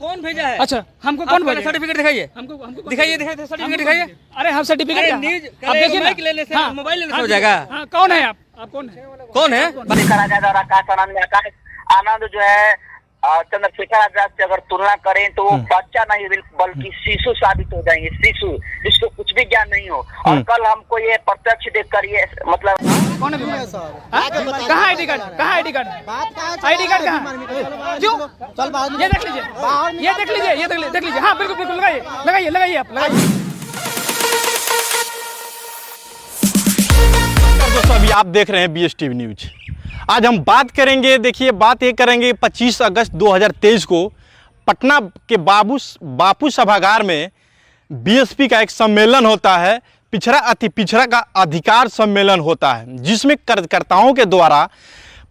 कौन भेजा है? अच्छा, हमको कौन भेजा? सर्टिफिकेट दिखाइए, हमको दिखाइए सर्टिफिकेट दिखाइए। अरे हम सर्टिफिकेट आप देखिए ना, लेने से मोबाइल लेने से हो जाएगा। कौन है आप कौन है? कौन है? आकाश आनंद जो है चंद्रशेखर आजाद से अगर तुलना करें तो वो बच्चा नहीं बल्कि शिशु साबित हो जाएंगे, शिशु जिसको कुछ भी ज्ञान नहीं हो। और कल हमको ये प्रत्यक्ष देख कर ये मतलब कौन है सर? कहाँ आईडी कार्ड? कहाँ आईडी कार्ड? आईडी कार्ड कहाँ? क्यों? ये देख लीजिए, ये देख लीजिए, ये देख लीजिए। हाँ बिल्कुल बिल्कुल, लगाइए लगाइए लगाइए, आप लगाइए। दोस्तों अभी आप देख रहे हैं BSTV न्यूज। आज हम बात करेंगे, देखिए बात ये करेंगे 25 अगस्त 2023 को पटना के बापू सभागार में BSP का एक सम्मेलन होता है, पिछड़ा अति पिछड़ा का अधिकार सम्मेलन होता है, जिसमें कार्यकर्ताओं के द्वारा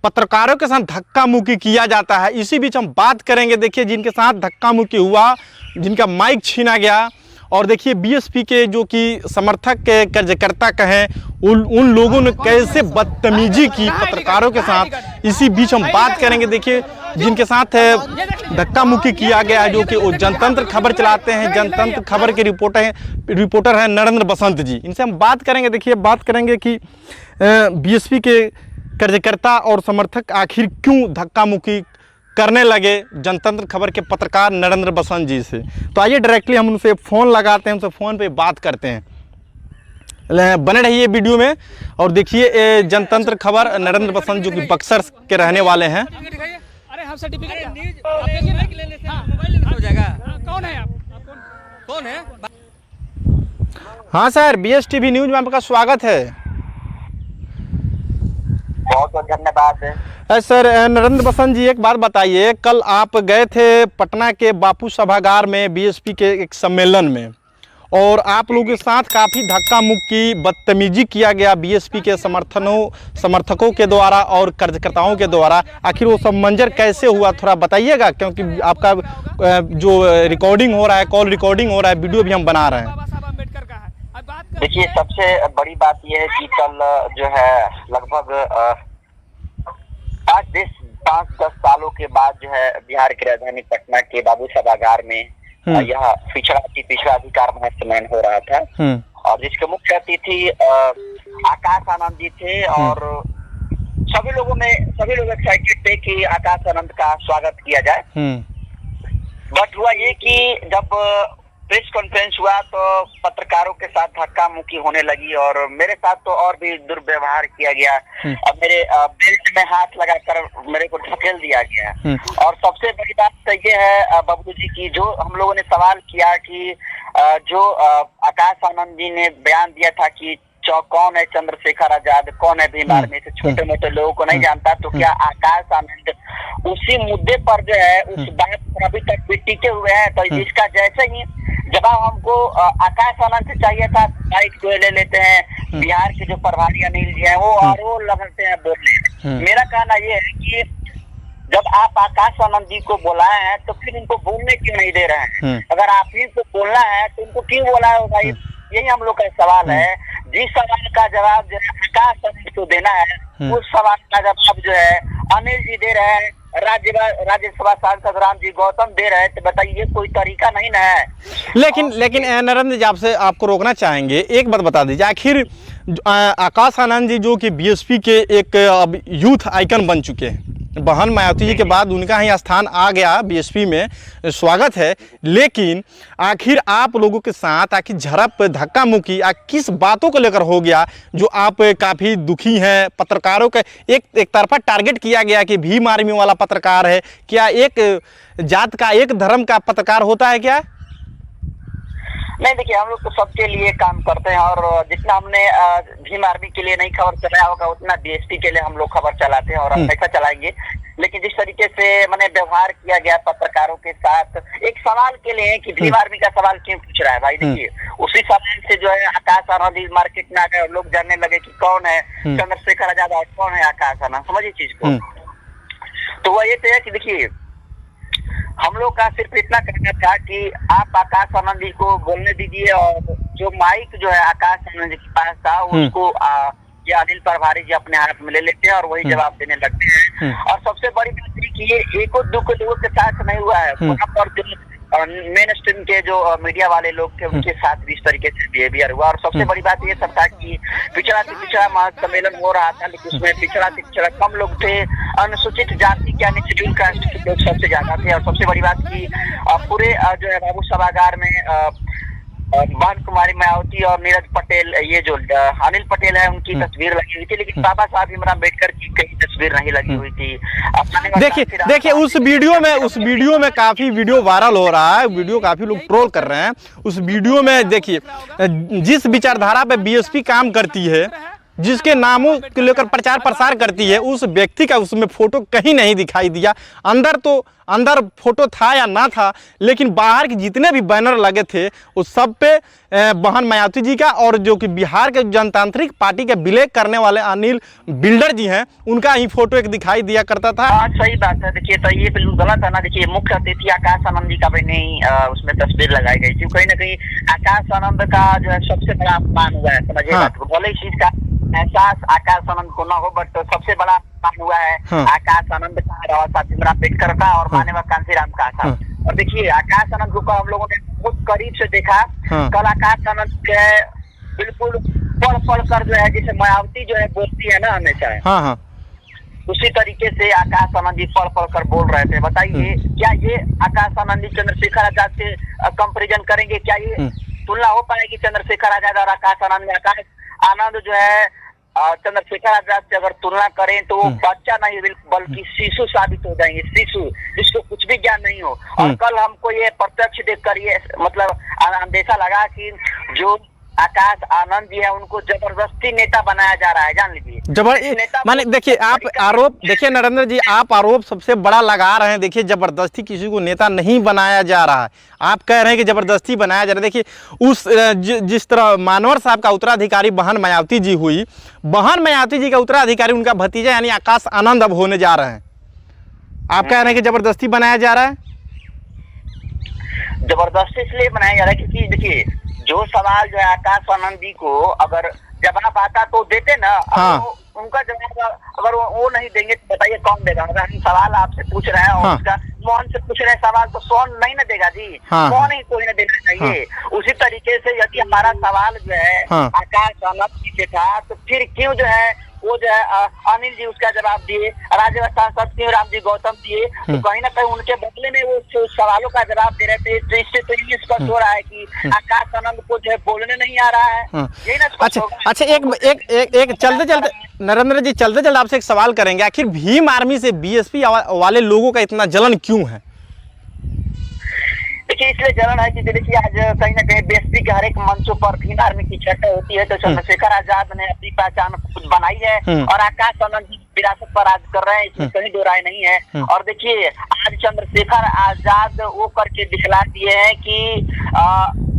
पत्रकारों के साथ धक्का मुक्की किया जाता है। इसी बीच हम बात करेंगे, देखिए जिनके साथ धक्का मुक्की हुआ, जिनका माइक छीना गया, और देखिए BSP के जो कि समर्थक के कार्यकर्ता कहें उन लोगों ने कैसे बदतमीजी की पत्रकारों के साथ। इसी बीच हम बात करेंगे, देखिए जिनके साथ धक्का मुक्की किया गया है, जो कि वो जनतंत्र खबर चलाते हैं, जनतंत्र खबर के रिपोर्टर हैं नरेंद्र बसंत जी। इनसे हम बात करेंगे, देखिए बात करेंगे कि BSP के कार्यकर्ता और समर्थक आखिर क्यों धक्का मुक्की करने लगे जनतंत्र खबर के पत्रकार नरेंद्र बसंत जी से। तो आइए डायरेक्टली हम उनसे फ़ोन लगाते हैं, उनसे फ़ोन पे बात करते हैं। बने रहिए वीडियो में और देखिए जनतंत्र खबर नरेंद्र बसंत जो कि बक्सर के रहने वाले हैं। अरे हम सर्टिफिकेट लेने से मोबाइल लेने से हो जाएगा। कौन है आप कौन है? हाँ सर, BSTV न्यूज में आपका स्वागत है। बहुत बहुत धन्यवाद। सर नरेंद्र बसंत जी, एक बात बताइए, कल आप गए थे पटना के बापू सभागार में BSP के एक सम्मेलन में, और आप लोगों के साथ काफ़ी धक्का मुक्की बदतमीजी किया गया BSP के समर्थकों के द्वारा और कार्यकर्ताओं के द्वारा। आखिर वो सब मंजर कैसे हुआ, थोड़ा बताइएगा, क्योंकि आपका जो रिकॉर्डिंग हो रहा है, कॉल रिकॉर्डिंग हो रहा है, वीडियो भी हम बना रहे हैं। देखिए सबसे बड़ी बात यह है कि कल जो है लगभग आज 5-10 सालों के बाद जो है बिहार की राजधानी पटना के बापू सभागार में यह पिछड़ा अधिकार सम्मेलन हो रहा था, और जिसके मुख्य अतिथि आकाश आनंद जी थे। और सभी लोग एक्साइटेड थे कि आकाश आनंद का स्वागत किया जाए। बट हुआ ये कि जब प्रेस कॉन्फ्रेंस हुआ तो पत्रकारों के साथ धक्का मुक्की होने लगी, और मेरे साथ तो और भी दुर्व्यवहार किया गया। अब मेरे बेल्ट में हाथ लगाकर मेरे को ढकेल दिया गया। और सबसे बड़ी बात तो ये है बबलू जी की, जो हम लोगों ने सवाल किया कि जो आकाश आनंद जी ने बयान दिया था कि कौन है चंद्रशेखर आजाद, कौन है भीम आर्मी, से छोटे मोटे लोगों को नहीं जानता, तो क्या आकाश आनंद उसी मुद्दे पर जो है उस बात पर अभी तक भी टिके हुए हैं? तो इसका जैसे ही जवाब हमको आकाश आनंद से चाहिए था, माइक को ले लेते हैं बिहार के जो प्रभारी अनिल जी हैं वो लगते हैं बोलने। मेरा कहना ये है कि जब आप आकाश आनंद जी को बुलाए हैं तो फिर इनको बोलने क्यों नहीं दे रहे हैं? अगर आप ही को बोलना है तो इनको क्यों बोला है भाई? यही हम लोग का सवाल है। जिस सवाल का जवाब जो है आकाश आनंद को देना है, उस सवाल का जवाब जो है अनिल जी दे रहे हैं, राज्यसभा सांसद राम जी गौतम दे रहे हैं। तो बताइए कोई तरीका नहीं ना है। लेकिन नरेंद्र जी, आपसे आपको रोकना चाहेंगे, एक बात बता दीजिए, आखिर आकाश आनंद जी जो कि BSP के एक अब यूथ आइकन बन चुके हैं, बहन मायावती जी के बाद उनका ही स्थान आ गया BSP में, स्वागत है, लेकिन आखिर आप लोगों के साथ आखिर झड़प धक्का मुक्की किस बातों को लेकर हो गया, जो आप काफ़ी दुखी हैं? पत्रकारों का एक तरफा टारगेट किया गया कि भीम आर्मी वाला पत्रकार है, क्या एक जात का एक धर्म का पत्रकार होता है क्या? नहीं, देखिए हम लोग तो सबके लिए काम करते हैं, और जितना हमने भीम आर्मी के लिए नहीं खबर चलाया होगा उतना BSP के लिए हम लोग खबर चलाते हैं और हमेशा चलाएंगे। लेकिन जिस तरीके से मैंने व्यवहार किया गया पत्रकारों के साथ, एक सवाल के लिए कि भीम आर्मी का सवाल क्यों पूछ रहा है भाई? देखिए उसी सवाल से जो है आकाश आनंद मार्केट में आ गए और लोग जानने लगे कि कौन है चंद्रशेखर आजाद और कौन है आकाश आनंद। समझिए चीज को। तो वह ये है कि देखिए हम लोग का सिर्फ इतना कहना था कि आप आकाश आनंद जी को बोलने दीजिए, और जो माइक जो है आकाश आनंद जी के पास था उसको ये अनिल प्रभारी जी अपने हाथ में ले लेते हैं और वही जवाब देने लगते हैं। और सबसे बड़ी बात है कि ये एक और दो लोगों के साथ नहीं हुआ है, वहाँ पर जो मेन स्ट्रीम के जो मीडिया वाले लोग थे उनके साथ भी इस तरीके से बिहेवियर हुआ। और सबसे बड़ी बात ये सब था कि पिछड़ा से पिछड़ा महासम्मेलन हो रहा था, लेकिन उसमें पिछड़ा से पिछड़ा कम लोग थे, अनुसूचित जाति के यानी शेड्यूल कास्ट के लोग सबसे ज्यादा थे। और सबसे बड़ी बात की पूरे जो है बाबू सभागार में बहन कुमारी मायावती और नीरज पटेल, ये जो अनिल पटेल है उनकी तस्वीर लगी हुई थी, लेकिन बाबा साहब भीमराव अम्बेडकर की कहीं तस्वीर नहीं लगी हुई थी। देखिए उस वीडियो में काफी वीडियो वायरल हो रहा है, वीडियो काफी लोग ट्रोल कर रहे हैं। उस वीडियो में देखिए जिस विचारधारा पे बीएसपी काम करती है, जिसके नामों को लेकर प्रचार प्रसार करती है, उस व्यक्ति का उसमें फोटो कहीं नहीं दिखाई दिया। अंदर फोटो था या ना था, लेकिन बाहर के जितने भी बैनर लगे थे उस सब पे बहन मायावती जी का और जो कि बिहार के जनतांत्रिक पार्टी के विलय करने वाले अनिल बिल्डर जी हैं उनका ही फोटो एक दिखाई दिया करता था। हाँ सही बात है। देखिए तो ये बिल्कुल गलत है ना। देखिए मुख्य अतिथि आकाश आनंद जी का भी नहीं उसमें तस्वीर लगाई गई थी। कहीं ना कहीं आकाश आनंद का जो है सबसे बड़ा अपमान हुआ है, समझिए बात को। भले इस चीज का एहसास आकाश आनंद को न हो, बट सबसे बड़ा अपमान हुआ है आकाश आनंद का, बाबा साहब भीमराव अम्बेडकर का और माननीय कांशीराम का था। और देखिए आकाश आनंद को हम लोगों ने बहुत करीब से देखा। कल आकाश आनंद जो है बिल्कुल पढ़ कर जो है जैसे मायावती जो है बोलती है ना हमेशा, उसी तरीके से आकाश आनंद जी पढ़ कर बोल रहे थे। बताइए क्या ये आकाश आनंद जी चंद्रशेखर आजाद से कंपेरिजन करेंगे? क्या ये तुलना हो पाएगी चंद्रशेखर आजाद और आकाश आनंद में? आकाश आनंद जो है चंद्रशेखर आजाद से अगर तुलना करें तो वो बच्चा नहीं बल्कि शिशु साबित हो जाएंगे, शिशु जिसको कुछ भी ज्ञान नहीं हो। और कल हमको ये प्रत्यक्ष देखकर ये मतलब अंदेशा लगा कि जो आकाश आनंद जी है उनको जबरदस्ती नेता बनाया जा रहा है, जान लीजिए। माने देखिए आप आरोप, देखिए नरेंद्र जी आप आरोप सबसे बड़ा लगा रहे हैं। देखिए जबरदस्ती किसी को नेता नहीं बनाया जा रहा है, आप कह रहे हैं कि जबरदस्ती बनाया जा रहा है। देखिए उस जिस तरह मानवर साहब का उत्तराधिकारी बहन मायावती जी हुई, बहन मायावती जी का उत्तराधिकारी उनका भतीजा यानी आकाश आनंद अब होने जा रहे हैं। आप कह रहे हैं कि जबरदस्ती बनाया जा रहा है? जबरदस्ती इसलिए बनाया जा रहा है क्योंकि देखिए जो सवाल जो है आकाश आनंद जी को अगर जवाब आता तो देते ना। उनका जवाब अगर वो नहीं देंगे तो बताइए कौन देगा? अगर हम सवाल आपसे पूछ रहे हैं और उसका मोहन से पूछ रहे हैं सवाल, तो कौन नहीं ना देगा जी? कौन ही कोई ना देना चाहिए। उसी तरीके से यदि हमारा सवाल जो है आकाश आनंद जी से था तो फिर क्यों जो है वो जो है अनिल जी उसका जवाब दिए, राज्य सांसद क्यों राम जी गौतम दिए? तो कहीं ना कहीं उनके बदले में वो सवालों का जवाब दे रहे थे। तो इससे तो ये स्पष्ट हो रहा है कि आकाश आनंद को जो है बोलने नहीं आ रहा है। यही ना स्पष्ट होगा। अच्छा एक चलते नरेंद्र जी चलते आपसे एक सवाल करेंगे, आखिर भीम आर्मी से बीएसपी वाले लोगों का इतना जलन क्यों है? देखिए इसलिए जलन है कि देखिए आज कहीं ना कहीं बीएसपी के हर एक मंचों पर भीम आर्मी की चर्चा होती है। तो चंद्रशेखर आजाद ने अपनी पहचान खुद बनाई है और आकाश आनंद जी विरासत पर राज कर रहे हैं, इसमें कहीं दो राय नहीं है। और देखिए आज चंद्रशेखर आजाद वो करके दिखला दिए हैं कि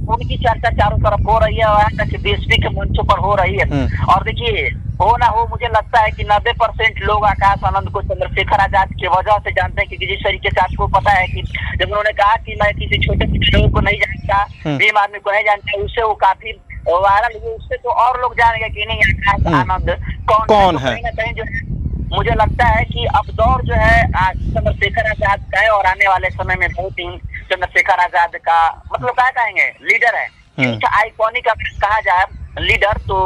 उनकी चर्चा चारों तरफ हो रही है और यहाँ तक बीएसपी के मंचों पर हो रही है। और देखिए हो ना हो मुझे लगता है कि 90% लोग आकाश आनंद को चंद्रशेखर आजाद की वजह से जानते हैं, क्योंकि जिस तरीके से आपको पता है कि जब उन्होंने कहा कि मैं किसी छोटे छोटे लोगों को नहीं जानता, भीम आर्मी को नहीं जानता, उससे वो काफी वायरल हुए। उससे तो और लोग जानेंगे कि नहीं आकाश आनंद कौन है। कहीं ना कहीं जो है मुझे लगता है कि अब दौर जो है चंद्रशेखर आजाद का है और आने वाले समय में बहुत ही चंद्रशेखर आजाद का मतलब क्या कहेंगे लीडर है, आइकॉनिक अगर कहा जाए लीडर तो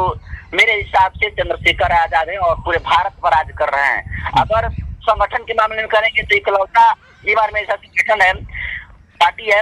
मेरे हिसाब से चंद्रशेखर आजाद है और पूरे भारत पर राज कर रहे हैं। अगर संगठन के मामले में करेंगे तो इकलौता ये बार मेरे साथ संगठन है, पार्टी है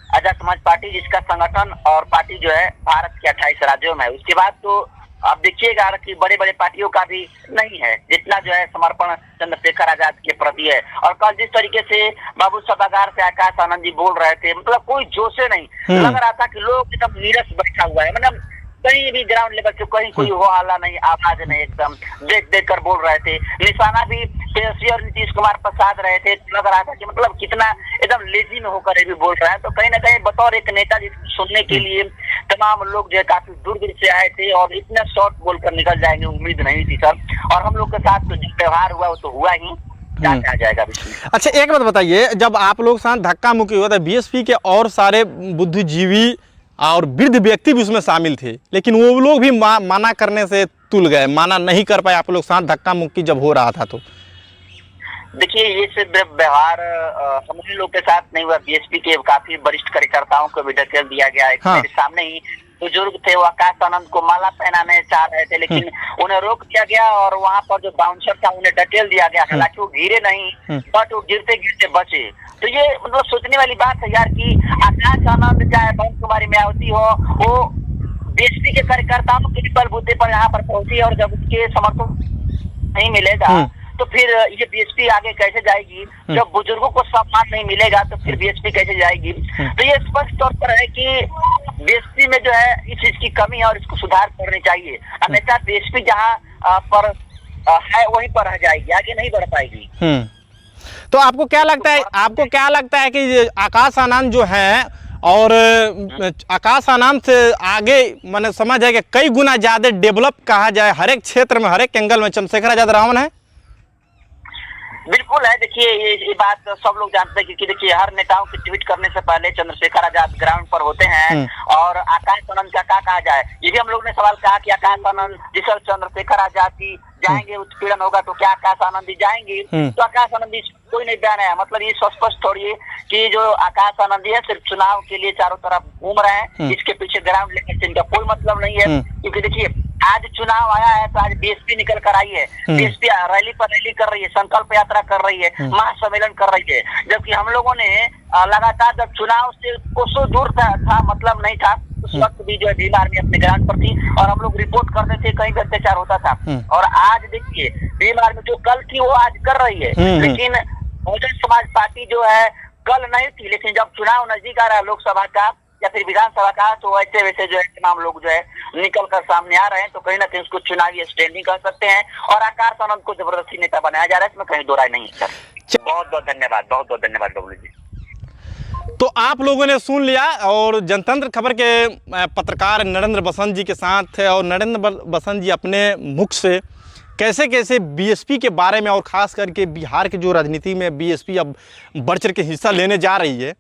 आजाद समाज पार्टी, जिसका संगठन और पार्टी जो है भारत के 28 राज्यों में है। उसके बाद तो आप देखिएगा कि बड़े बड़े पार्टियों का भी नहीं है जितना जो है समर्पण चंद्रशेखर आजाद के प्रति है। और कल जिस तरीके से बाबू सभागार से आकाश आनंद जी बोल रहे थे, मतलब कोई जोशे नहीं, लग रहा था कि लोग एकदम नीरस बैठा हुआ है। मतलब कहीं भी ग्राउंड लेवल पे कहीं कोई हो हल्ला नहीं, आवाज नहीं, एकदम देख कर बोल रहे थे। निशाना भी तेजस्वी और नीतीश कुमार पर साध रहे थे। लग रहा था कि मतलब कितना एकदम लेजी में होकर ये भी बोल रहा है। तो कहीं ना कहीं बतौर एक नेता जिसको सुनने के लिए तमाम लोग जो है काफी दूर दूर से आए थे और इतना शॉर्ट बोलकर निकल जाएंगे उम्मीद नहीं थी सर। और हम लोग के साथ तो जो व्यवहार हुआ वो तो हुआ ही, आ जाएगा। अच्छा एक बात बताइए, जब आप लोग साथ धक्का मुक्की हुआ था, बीएसपी के और सारे बुद्धिजीवी और वृद्ध व्यक्ति भी उसमें शामिल थे, लेकिन वो लोग भी मना करने से तुल गए, माना नहीं कर पाए आप लोग साथ धक्का मुक्की जब हो रहा था तो? देखिए, ये सिर्फ व्यवहार हम लोग के साथ नहीं हुआ, बीएसपी के काफी वरिष्ठ कार्यकर्ताओं को भी ढकेल दिया गया है। हाँ। मेरे सामने ही बुजुर्ग थे, वो आकाश आनंद को माला पहनाने चाह रहे थे, लेकिन उन्हें रोक दिया गया और वहाँ पर जो बाउंसर था उन्हें ढकेल दिया गया। हालांकि वो गिरे नहीं, बट वो गिरते गिरते बचे। तो ये मतलब सोचने वाली बात है यार कि आकाश आनंद चाहे बहन कुमारी मायावती हो, वो बीएसपी के कार्यकर्ताओं के बलबूते पर यहाँ पर पहुंची, और जब उसके समर्थन नहीं मिलेगा तो फिर ये बीएसपी आगे कैसे जाएगी? जब बुजुर्गों को सम्मान नहीं मिलेगा तो फिर बीएसपी कैसे जाएगी? तो ये स्पष्ट तौर पर है कि बीएसपी में जो है इस चीज की कमी है और इसको सुधार करनी चाहिए, अन्यथा बीएसपी जहाँ पर है वहीं पर रह जाएगी, आगे नहीं बढ़ पाएगी। तो आपको क्या लगता है कि आकाश आनंद जो है, और आकाश आनंद से आगे मैंने समझ है कि कई गुना ज्यादा डेवलप कहा जाए हर एक क्षेत्र में, हर एक एंगल में चंद्रशेखर आजाद रावण है? बिल्कुल है। देखिए, ये बात सब लोग जानते हैं कि देखिए, हर नेताओं के ट्वीट करने से पहले चंद्रशेखर आजाद ग्राउंड पर होते हैं, और आकाश आनंद का क्या कहा जाए? ये भी हम लोग ने सवाल कहा कि आकाश आनंद जिस चंद्रशेखर आजाद जी जाएंगे, उत्पीड़न होगा तो क्या आकाश आनंद जी जाएंगे? तो आकाश आनंद जी कोई नहीं बयान है। मतलब ये स्पष्ट थोड़ी है कि जो आकाश आनंद जी है सिर्फ चुनाव के लिए चारों तरफ घूम रहे हैं, इसके पीछे ग्राउंड लेकर से इनका कोई मतलब नहीं है। क्योंकि देखिए, आज चुनाव आया है तो आज बीएसपी निकल कर आई है, बीएसपी रैली पर रैली कर रही है, संकल्प यात्रा कर रही है, महासम्मेलन कर रही है, जबकि हम लोगों ने लगातार जब चुनाव से कोसों दूर था मतलब नहीं था, उस वक्त भी जो है भीम आर्मी अपने ग्राउंड पर थी और हम लोग रिपोर्ट करते थे कहीं भी अत्याचार होता था। और आज देखिए, भीम आर्मी जो कल थी वो आज कर रही है, लेकिन बहुजन समाज पार्टी जो है कल नहीं थी, लेकिन जब चुनाव नजदीक आ रहा है लोकसभा का या फिर विधानसभा का, तो वैसे वैसे जो है तमाम लोग जो है निकल कर सामने आ रहे हैं। तो कहीं ना कहीं उसको चुनावी स्टैंडिंग कर सकते हैं, और आकाश आनंद को जबरदस्ती नेता बनाया जा रहा है, इसमें कहीं दो राय नहीं है सर। बहुत बहुत धन्यवाद, बहुत बहुत धन्यवाद बबलू जी। तो आप लोगों ने सुन लिया, और जनतंत्र खबर के पत्रकार नरेंद्र बसंत जी के साथ है, और नरेंद्र बसंत जी अपने मुख से कैसे कैसे बीएसपी के बारे में, और ख़ास करके बिहार की जो राजनीति में बीएसपी अब बढ़ चढ़ के हिस्सा लेने जा रही है,